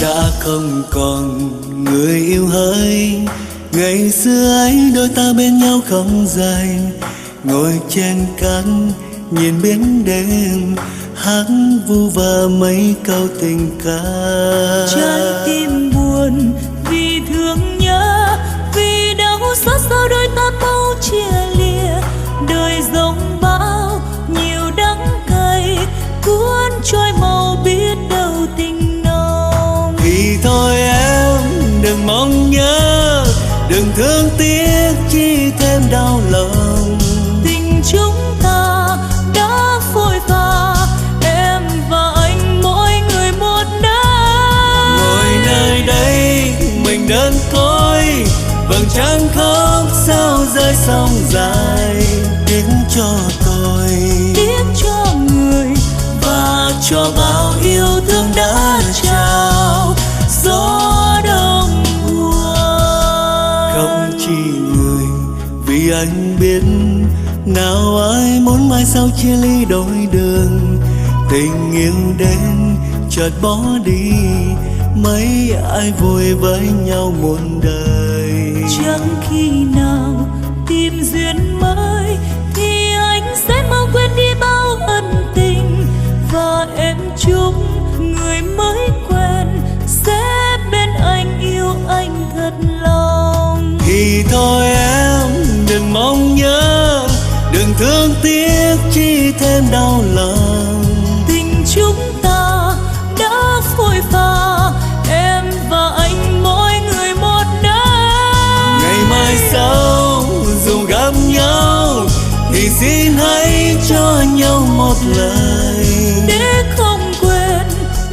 đã không còn người yêu hỡi. Ngày xưa ấy đôi ta bên nhau không rời, ngồi trên cát nhìn biển đêm, hát vu vơ mấy câu tình ca. Trái tim buồn vì thương nhớ, vì đau xót sao đôi ta mau chia lìa. Đời giống bão nhiều đắng cay, cuốn trôi màu biết đâu tình nồng. Thì thôi em đừng mong nhớ, đừng thương tiếc chi thêm đau lòng. Tình chúng ta đã phôi pha, em và anh mỗi người một nơi. Ngồi nơi đây mình đơn côi, vầng trăng khóc sao rơi sông dài. Tiếc cho tôi, Tiếc cho người và cho bao yêu thương đã trao. Gió đông buồn không chỉ người, vì anh biết nào ai muốn mai sau chia ly đôi đường. Tình yêu đến chợt bỏ đi, mấy ai vui với nhau muôn đời. chẳng khi nào tìm duyên mới thì anh sẽ mau quên đi bao ân tình. Và em chúc người mới quen sẽ bên anh, yêu anh thật lòng. Thì thôi em đừng mong nhớ, đừng thương tiếc chi thêm đau lòng. Tình chúng ta đã phôi pha, em và anh mỗi người một nơi. Ngày mai sau dù gặp nhau thì xin hãy cho nhau một lời, để không quên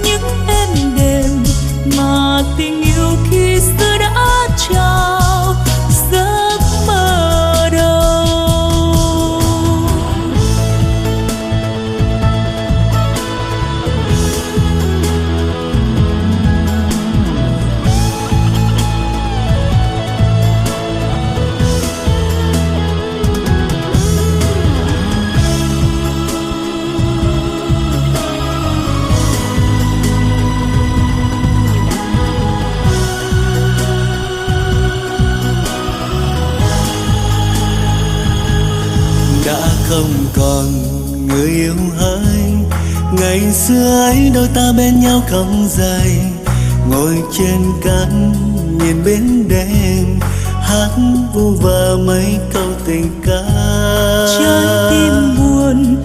những êm đềm mà tình yêu khi xưa đã trao giấc mơ đầu. đã không còn người yêu hỡi. Ngày xưa ấy đôi ta bên nhau không rời, ngồi trên cát nhìn biển đêm, hát vu vơ mấy câu tình ca. Trái tim buồn